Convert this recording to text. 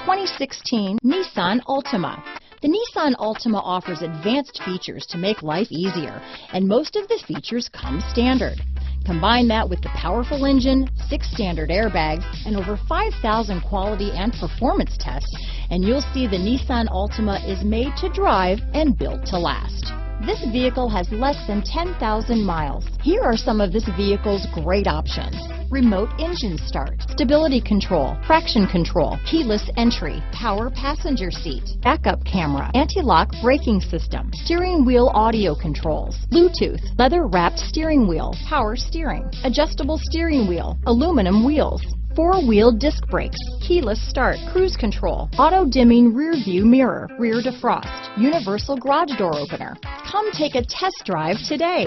2016 Nissan Altima. The Nissan Altima offers advanced features to make life easier, and most of the features come standard. Combine that with the powerful engine, 6 standard airbags, and over 5,000 quality and performance tests, and you'll see the Nissan Altima is made to drive and built to last. This vehicle has less than 10,000 miles. Here are some of this vehicle's great options: remote engine start, stability control, traction control, keyless entry, power passenger seat, backup camera, anti-lock braking system, steering wheel audio controls, Bluetooth, leather-wrapped steering wheel, power steering, adjustable steering wheel, aluminum wheels, 4-wheel disc brakes, keyless start, cruise control, auto-dimming rear view mirror, rear defrost, universal garage door opener. Come take a test drive today.